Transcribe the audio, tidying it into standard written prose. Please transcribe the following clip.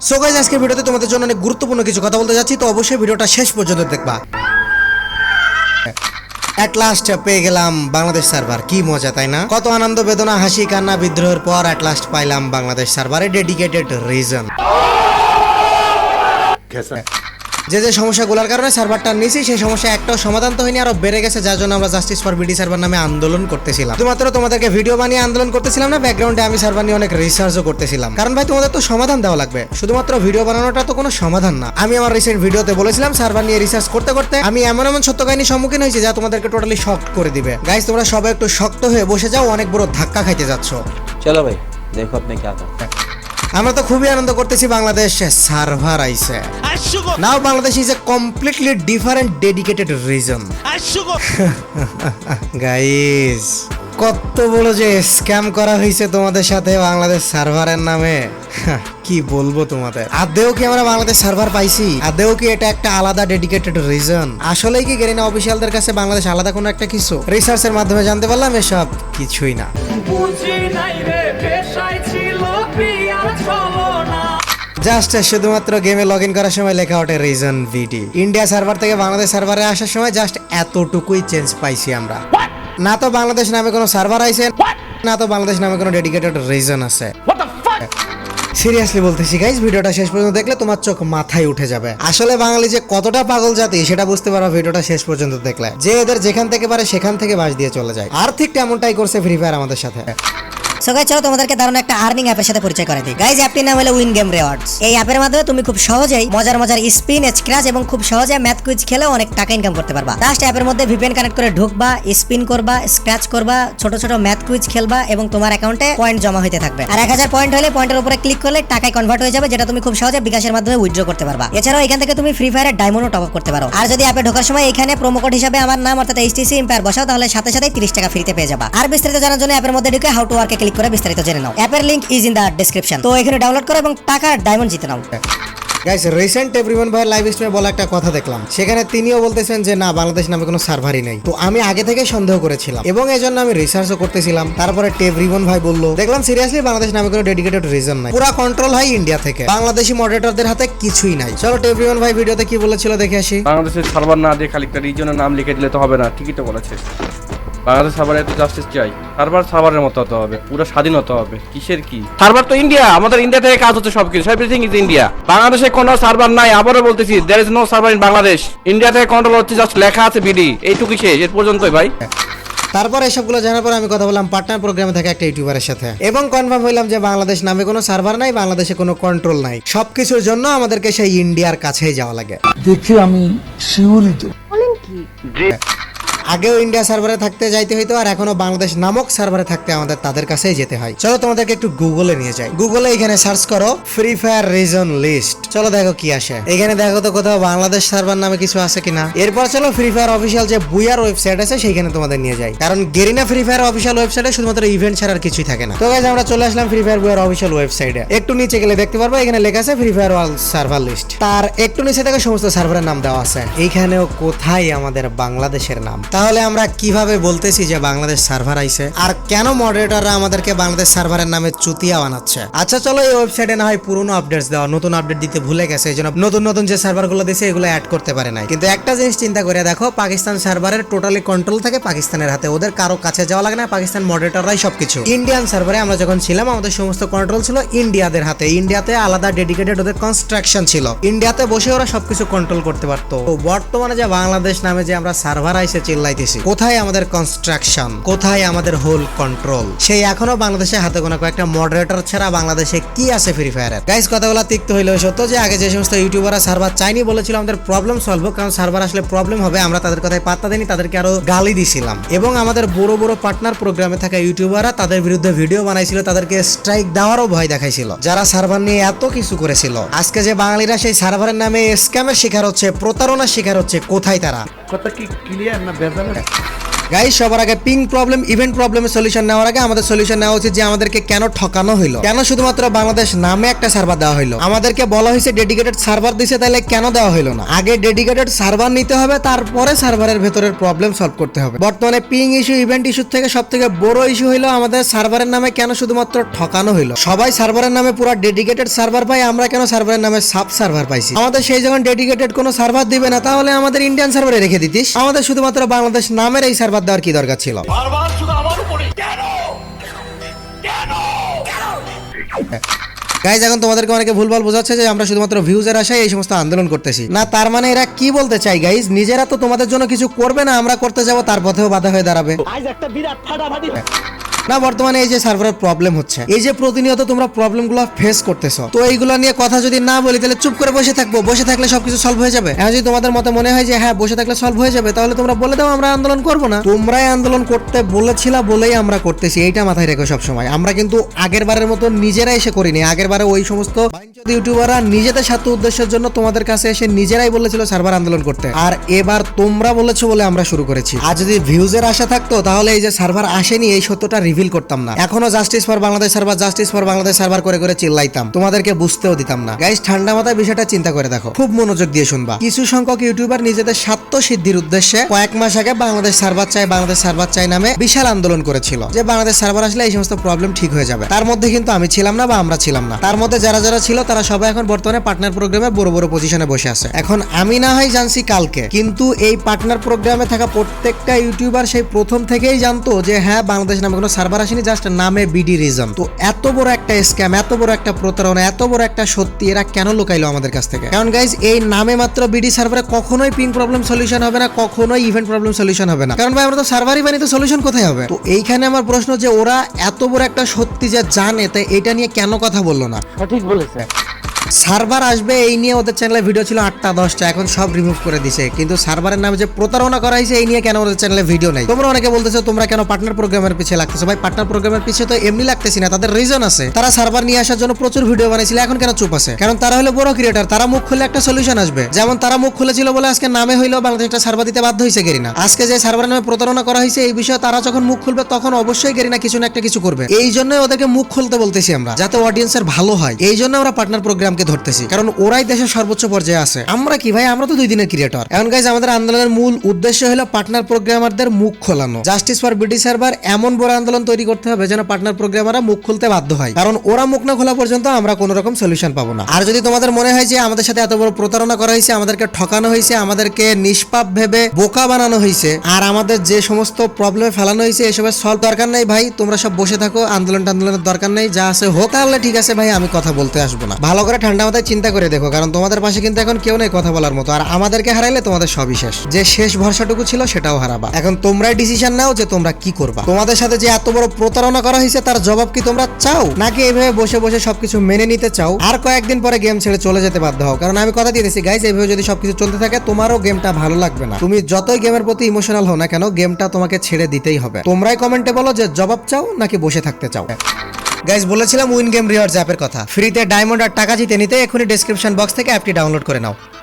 So guys আজকের ভিডিওতে তোমাদের জন্য অনেক গুরুত্বপূর্ণ কিছু কথা বলতে যাচ্ছি, তো অবশ্যই ভিডিওটা শেষ পর্যন্ত দেখবা। এট লাস্ট পেয়ে গেলাম বাংলাদেশ সার্ভার, কি মজা তাই না? কত আনন্দ বেদনা হাসি কান্না বিদ্রোহের পর এট লাস্ট পাইলাম বাংলাদেশ সার্ভারে ডেডিকেটেড রিজন। যে যে সমস্যাগুলোর কারণে সার্ভারটা নিয়েছি সেই সমস্যা একটাও সমাধান তো হয়নি, আরো বেড়ে গেছে, যার জন্য আমরা জাস্টিস ফর বিডি সার্ভার নামে আন্দোলন করতেছিলাম। শুধুমাত্র তোমাদেরকে ভিডিও বানিয়ে আন্দোলন করতেছিলাম না, ব্যাকগ্রাউন্ডে আমি সার্ভার নিয়ে অনেক রিসার্চও করতেছিলাম। কারণ ভাই তোমাদের তো সমাধান দেওয়া লাগবে, শুধুমাত্র ভিডিও বানানোটা তো কোনো সমাধান না। আমি আমার রিসেন্ট ভিডিওতে বলেছিলাম সার্ভার নিয়ে রিসার্চ করতে করতে আমি এমন এমন সত্য কাহিনীর সম্মুখীন হয়েছি যা তোমাদেরকে টোটালি শক করে দিবে। গাইস তোমরা সবাই একটু শক্ত হয়ে বসে যাও, অনেক বড় ধাক্কা খাইতে যাচ্ছ। चलो भाई देखो अपने क्या था। আমরা তো খুবই আনন্দ করতেছি, বাংলাদেশ সার্ভার আইছে। Now Bangladesh is a completely different dedicated reason. Guys কত বড় যে স্ক্যাম করা হয়েছে তোমাদের সাথে বাংলাদেশ সার্ভারের নামে, কি বলবো তোমাদের। আদেও কি আমরা বাংলাদেশ সার্ভার পাইছি? আদেও কি এটা একটা আলাদা ডেডিকেটেড রিজন? আসলেই কি গেরিনা অফিসিয়ালদের কাছে বাংলাদেশ আলাদা কোনো একটা কিছু? রিসার্চের মাধ্যমে জানতে পারলাম এসব কিছুই না। জাস্ট শুধুমাত্র গেমে লগ ইন করার সময় লেখা ওঠে রিজন ভিডি। ইন্ডিয়া সার্ভার থেকে বাংলাদেশ সার্ভারে আসার সময় জাস্ট এতটুকুই চেঞ্জ পাইছি আমরা। না তো বাংলাদেশ নামে কোনো সার্ভার আইছে, না তো বাংলাদেশ নামে কোনো ডেডিকেটেড রিজন আছে। সিরিয়াসলি বলতেছি গাইস, ভিডিওটা শেষ পর্যন্ত দেখলে তোমার চোখ মাথায় উঠে যাবে। আসলে বাঙালি যে কতটা পাগল জাতি সেটা বুঝতে পারো ভিডিওটা শেষ পর্যন্ত দেখলে। যে এদের যেখান থেকে পারে সেখান থেকে বাস দিয়ে চলে যায়, আর ঠিক তেমনটাই করছে ফ্রি ফায়ার আমাদের সাথে। সো গাইস চলো তোমাদেরকে দারুণ একটা আর্নিং অ্যাপের সাথে পরিচয় করে দিই। গাইস অ্যাপটির নাম হলো উইন গেম রিওয়ার্ডস। এই অ্যাপের মাধ্যমে তুমি খুব সহজেই মজার স্পিন, স্ক্র্যাচ এবং খুব সহজে ম্যাথ কুইজ খেলে অনেক টাকা ইনকাম করতে পারবা। জাস্ট অ্যাপের মধ্যে ভিপিএন কানেক্ট করে ঢুকবা, স্পিন করবা, স্ক্র্যাচ করবা, ছোট ছোট ম্যাথ কুইজ খেলবা এবং তোমার অ্যাকাউন্টে পয়েন্ট জমা হইতে থাকবে। আর 1000 পয়েন্ট হলে পয়েন্টের উপরে ক্লিক করলে টাকায় কনভার্ট হয়ে যাবে, যেটা তুমি খুব সহজে বিকাশের মাধ্যমে উইথড্র করতে পারবা। এছাড়াও এখান থেকে তুমি ফ্রি ফায়ারের ডায়মন্ডও টপ আপ করতে পারো। আর যদি অ্যাপে ঢোকার সময় এখানে প্রোমো কোড হিসেবে আমার নাম অর্থাৎ এইচটিসি এম্পায়ার বসাও, তাহলে সাথে সাথে 30 টাকা ফ্রিতে পেয়ে যাবা। আর বিস্তারিত জানার জন্য অ্যাপের মধ্যে ঢুকে হাউ টু ওয়ার্কে ক্লিক করে বিস্তারিত জেনে নাও। অ্যাপের link is in the description. তো এখানে ডাউনলোড করো এবং টাকা ডায়মন্ড জিতে নাও। গাইস রিসেন্ট এভরিওয়ান ভাই লাইভ স্ট্রিমে বলা একটা কথা দেখলাম, সেখানে তিনিও বলতেছেন যে না বাংলাদেশ নামে কোনো সার্ভারই নেই। তো আমি আগে থেকে সন্দেহ করেছিলাম এবং এজন্য আমি রিসার্চও করতেছিলাম। তারপরে টেভরিওয়ান ভাই বললো, দেখলাম সিরিয়াসলি বাংলাদেশ নামে কোনো ডেডিকেটেড রিজন নাই, পুরো কন্ট্রোল হয় ইন্ডিয়া থেকে, বাংলাদেশি মডারেটরদের হাতে কিছুই নাই। চলো টেভরিওয়ান ভাই ভিডিওতে কি বলেছিল দেখে আসি। বাংলাদেশের সার্ভার না দিয়ে খালি একটা রিজনের নাম লিখে দিলে তো হবে না, ঠিকই তো বলেছে। বাংলাদেশ সার্ভারে তো জাস্টিস চাই, সার্ভারের মতো হতে হবে, পুরো স্বাধীন হতে হবে। কিসের কি সার্ভার? তো ইন্ডিয়া, আমাদের ইন্ডিয়া থেকে কাজ হচ্ছে সবকিছু, এভরিথিং ইজ ইন্ডিয়া। বাংলাদেশে কোনো সার্ভার নাই, আবারও বলতেছি there is no server in Bangladesh. India থেকে কন্ট্রোল হচ্ছে, জাস্ট লেখা আছে বিডি, এইটুকুই শেষ, এর পর্যন্তই ভাই। তারপর এসবগুলো জানার পর আমি কথা বললাম পার্টনার প্রোগ্রামে থাকা একটা ইউটিউবারের সাথে এবং কনফার্ম হইলাম যে বাংলাদেশ নামে কোনো সার্ভার নাই, বাংলাদেশে কোনো কন্ট্রোল নাই, সবকিছুর জন্য আমাদেরকে সেই ইন্ডিয়ার কাছেই যাওয়া লাগে। দেখে আমি শিউরিত। আগেও ইন্ডিয়া সার্ভারে থাকতে যাইতে হইতো, আর এখনো বাংলাদেশ নামক সার্ভারে থাকতে আমাদের তাদের কাছেই যেতে হয়। চলো তোমাদেরকে একটু গুগলে নিয়ে যাই। গুগলে এখানে সার্চ করো ফ্রি ফায়ার রিজন লিস্ট, চলো দেখো কি আসে। এখানে দেখো তো কোথাও বাংলাদেশ সার্ভার নামে কিছু আছে কিনা। এরপর চলো ফ্রি ফায়ার অফিসিয়াল যে বুয়ার ওয়েবসাইট আছে সেইখানে তোমাদের নিয়ে যাই, কারণ গেরিনা ফ্রি ফায়ার অফিসিয়াল ওয়েবসাইটে শুধুমাত্র ইভেন্ট ছাড়া আর কিছুই থাকে না। তো গাইস আমরা চলে আসলাম ফ্রি ফায়ার বুয়ার অফিসিয়াল ওয়েবসাইটে। একটু নিচে গেলে দেখতে পারবো এখানে লেখা আছে free fire world server list, তার একটু নিচে থেকে সমস্ত সার্ভারের নাম দেওয়া আছে। এইখানেও কোথায় আমাদের বাংলাদেশের নাম? তাহলে আমরা কিভাবে বলতেছি যে বাংলাদেশ সার্ভার আইছে, আর কেন মডারেটররা আমাদেরকে বাংলাদেশ সার্ভারের নামে চুতিয়া বানাচ্ছে? আচ্ছা চলো এই ওয়েবসাইটে না হয় পুরনো আপডেটস দেওয়া, নতুন আপডেট দিতে ভুলে গেছে, এই জন্য নতুন নতুন যে সার্ভারগুলো দিয়েছে এগুলো অ্যাড করতে পারে নাই। কিন্তু একটা জিনিস চিন্তা করে দেখো, পাকিস্তান সার্ভারের টোটালি কন্ট্রোল থাকে পাকিস্তানের হাতে, ওদের কারো কাছে যাওয়া লাগে না, পাকিস্তান মডারেটররাই সবকিছু। ইন্ডিয়ান সার্ভারে আমরা যখন ছিলাম আমাদের সমস্ত কন্ট্রোল ছিল ইন্ডিয়াদের হাতে, ইন্ডিয়াতে আলাদা ডেডিকেটেড ওদের কনস্ট্রাকশন ছিল, ইন্ডিয়াতে বসে ওরা সবকিছু কন্ট্রোল করতে পারতো। তো বর্তমানে যে বাংলাদেশ নামে যে আমরা সার্ভার আইসে চিল্লাইতেছি, কোথায় আমাদের কনস্ট্রাকশন, কোথায় আমাদের হোল কন্ট্রোল? সেই এখনো বাংলাদেশের হাতে গোনা কয়েকটা মডারেটর ছাড়া বাংলাদেশে কি আছে ফ্রি ফায়ারের? গাইস কথাগুলো তিক্ত হইলেও সত্য যে আগে যে সমস্ত ইউটিউবাররা সার্ভার চাইনি বলেছিল আমাদের প্রবলেম সলভ, কারণ সার্ভার আসলে প্রবলেম হবে, আমরা তাদের কথায় পাত্তা দেনি, তাদেরকে আরো গালি দিছিলাম। এবং আমাদের বড় বড় পার্টনার প্রোগ্রামে থাকা ইউটিউবাররা তাদের বিরুদ্ধে ভিডিও বানাইছিল, তাদেরকে স্ট্রাইক দেওয়ারও ভয় দেখাইছিল, যারা সার্ভার নিয়ে এত কিছু করেছিল। আজকে যে বাঙালিরা সেই সার্ভারের নামে স্ক্যামের শিকার হচ্ছে, প্রতারণার শিকার হচ্ছে, কোথায় তারা? কথা কি ক্লিয়ার না ভেজাল? গাইস সবার আগে পিং প্রবলেম ইভেন্ট প্রবলেমের সলিউশন নেওয়ার আগে আমাদের সলিউশন নেওয়া উচিত যে আমাদেরকে কেন ঠকানো হইলো, কেন শুধুমাত্র বাংলাদেশ নামে একটা সার্ভার দেওয়া হইলো। আমাদেরকে বলা হয়েছে ডেডিকেটেড সার্ভার দিছে, তাহলে কেন দেওয়া হইলো না? আগে ডেডিকেটেড সার্ভার নিতে হবে, তারপরে সার্ভারের ভেতরের প্রবলেম সলভ করতে হবে। বর্তমানে পিং ইস্যু ইভেন্ট ইস্যু থেকে সব থেকে বড় ইস্যু হইলো আমাদের সার্ভারের নামে কেন শুধুমাত্র ঠকানো হইলো। সবাই সার্ভারের নামে পুরো ডেডিকেটেড সার্ভার পাই, আমরা কেন সার্ভারের নামে সাব সার্ভার পাইছি? আমাদের সেই যখন ডেডিকেটেড কোনো সার্ভার দিবে না, তাহলে আমাদের ইন্ডিয়ান সার্ভারে রেখে দিতিস। আমাদের শুধুমাত্র বাংলাদেশ নামের এই সার্ভার দেওয়ার কি দরকার ছিল? গাইজ এখন তোমাদেরকে অনেকে ভুলভাল বোঝাচ্ছে যে আমরা শুধুমাত্র ভিউজের আশায় এই সমস্ত আন্দোলন করতেছি। না, তার মানে এরা কি বলতে চাই গাইজ, নিজেরা তো তোমাদের জন্য কিছু করবে না, আমরা করতে যাব তার পথেও বাধা হয়ে দাঁড়াবে। না, বর্তমানে এই যে সার্ভারের প্রবলেম হচ্ছে, এই যে প্রতিনিয়ত তোমরা প্রবলেমগুলো ফেস করতেছো, তো এইগুলো নিয়ে কথা যদি না বলি তাহলে চুপ করে বসে থাকবো, বসে থাকলে সবকিছু সলভ হয়ে যাবে। এখন যদি তোমাদের মতে মনে হয় যে হ্যাঁ বসে থাকলে সলভ হয়ে যাবে, তাহলে তোমরা বলে দাও আমরা আন্দোলন করবো না। তোমরাই আন্দোলন করতে বলেছিলা বলেই আমরা করতেছি, এইটা মাথায় রেখো সবসময়। আমরা কিন্তু আগের বারের মতো নিজেরা এসে করিনি। আগের বারে ওই সমস্ত বাইনচোদ ইউটিউবাররা নিজেদের স্বার্থ উদ্দেশ্যের জন্য তোমাদের কাছে এসে নিজেরাই বলেছিল সার্ভার আন্দোলন করতে, আর এবার তোমরা বলেছো বলে আমরা শুরু করেছি। আর যদি ভিউজের আশা থাকতো তাহলে এই যে সার্ভার আসেনি এই সত্যটা রিভিল করতাম না, এখনো justice for Bangladesh server, justice for Bangladesh server করে করে চিল্লাইতাম, তোমাদেরকে বুঝতেও দিতাম না। গাইস ঠান্ডা মাথায় বিষয়টা চিন্তা করে দেখো, খুব মনোযোগ দিয়ে শুনবা। কিছু সংখ্যক ইউটিউবার নিজেদের স্বার্থ সিদ্ধির উদ্দেশ্যে কয়েক মাস আগে বাংলাদেশ সার্ভার চাই, বাংলাদেশ সার্ভার চাই নামে বিশাল আন্দোলন করেছিল যে বাংলাদেশ সার্ভার আসলে এই সমস্ত প্রবলেম ঠিক হয়ে যাবে। তার মধ্যে কিন্তু আমি ছিলাম না বা আমরা ছিলাম না। তার মধ্যে যারা যারা ছিল তারা সবাই এখন বর্তমানে পার্টনার প্রোগ্রামে বড় বড় পজিশনে বসে আছে। এখন আমি না হয় জানছি কালকে, কিন্তু এই পার্টনার প্রোগ্রামে থাকা প্রত্যেকটা ইউটিউবার সেই প্রথম থেকেই জানতো যে হ্যাঁ বাংলাদেশ নামে কোনো সার্ভার আসেনি, জাস্ট নামে বিডি রিজন। তো এত বড় একটা স্ক্যাম, এত বড় একটা প্রতারণা, এত বড় একটা সত্যি এরা কেন লুকাইলো আমাদের কাছ থেকে? কারণ গাইজ এই নামে মাত্র বিডি সার্ভারে কখনোই পিং প্রবলেম সলিউশন হবে না, কখনোই ইভেন্ট প্রবলেম সলিউশন হবে না। কারণ ভাই আমরা তো সার্ভারই বানি, তো সলিউশন কোথায় হবে? তো এইখানে আমার প্রশ্ন যে ওরা এত বড় একটা সত্যি যে জানে, তাই এটা নিয়ে কেন কথা বললো না? সঠিক বলেছে। সার্ভার আসবে এই নিয়ে ওদের চ্যানেলে ভিডিও ছিল 8টা 10টা, এখন সব রিমুভ করে দিছে। কিন্তু সার্ভারের নামে যে প্রতারণা করা হয়েছে এই নিয়ে কেন ওদের চ্যানেলে ভিডিও নাই? তোমরা অনেকে বলতেছো তোমরা কেন পার্টনার প্রোগ্রামের পিছিয়ে লাগতেছো। ভাই পার্টনার প্রোগ্রামের পিছিয়ে তো এমনি লাগতেছি না, তাদের রিজন আছে। তারা সার্ভার নিয়ে আসার জন্য প্রচুর ভিডিও বানাইছিল, এখন কেন চুপ আছে? কারণ তারা হলো বড় ক্রিয়েটার, তারা মুখ খুলে একটা সলিউশন আসবে। যেমন তারা মুখ খুলেছিল বলে আজকে নামে হইলো বাংলাদেশ একটা সার্ভার দিতে বাধ্য হয়েছে গেরিনা। আজকে যে সার্ভারের নামে প্রতারণা করা হয়েছে এই বিষয়ে তারা যখন মুখ খুলবে তখন অবশ্যই গেরিনা কিছু না একটা কিছু করবে। এই জন্যই ওদেরকে মুখ খুলতে বলতেছি আমরা, যাতে অডিয়েন্সের ভালো হয়। এই জন্য আমরা পার্টনার প্রোগ্রামকে ধরতেছি, কারণ ওরাই দেশের সর্বোচ্চ পর্যায়ে আছে। আমরা কি ভাই, আমরা তো 2 দিনের ক্রিয়েটর। এখন গাইজ আমাদের আন্দোলনের মূল উদ্দেশ্য হলো পার্টনার প্রোগ্রামারদের মুখ খোলানো। জাস্টিস ফর বিডি সার্ভার এমন বড় আন্দোলন তৈরি করতে হবে যেন পার্টনার প্রোগ্রামাররা মুখ খুলতে বাধ্য হয়, কারণ ওরা মুখ না খোলা পর্যন্ত আমরা কোনো রকম সলিউশন পাবো না। আর যদি তোমাদের মনে হয় যে আমাদের সাথে এত বড় প্রতারণা করা হয়েছে, আমাদেরকে ঠকানো হয়েছে, আমাদেরকে নিষ্পাপ ভেবে বোকা বানানো হয়েছে, আর আমাদের যে সমস্ত প্রবলেমে ফেলানো হয়েছে এসবের সলভ দরকার নাই ভাই, তোমরা সব বসে থাকো, আন্দোলনের দরকার নেই, যা আছে হোক, তাহলে ঠিক আছে ভাই, আমি কথা বলতে আসবো না। ভালো করে ঠান্ডা মাথায় চিন্তা করে দেখো, কারণ তোমাদের পাশে কিন্তু এখন কেউ নেই কথা বলার মতো, আর আমাদেরকে হারাইলে তোমাদের সবই শেষ। যে শেষ ভরসাটুকু ছিল সেটাও হারাবা। এখন তোমরাই ডিসিশন নাও যে তোমরা কি করবা। তোমাদের সাথে যে এত বড় প্রতারণা করা হয়েছে তার জবাব কি তোমরা চাও, নাকি এইভাবে বসে বসে সবকিছু মেনে নিতে চাও আর কয়েকদিন পরে গেম ছেড়ে চলে যেতে বাধ্য হও? কারণ আমি কথা দিয়েছি গাইজ, এইভাবে যদি সবকিছু চলতে থাকে তোমারও গেমটা ভালো লাগবে না। তুমি যতই গেমের প্রতি ইমোশনাল হও না কেন, গেমটা তোমাকে ছেড়ে দিতেই হবে। তোমরাই কমেন্টে বলো যে জবাব চাও নাকি বসে থাকতে চাও। গাইজ বলেছিলাম উইন গেম রিওয়ার্ডস অ্যাপের কথা, ফ্রিতে ডায়মন্ড আর টাকা জিতে নিতে এখনই ডেসক্রিপশন বক্স থেকে অ্যাপটি ডাউনলোড করে নাও।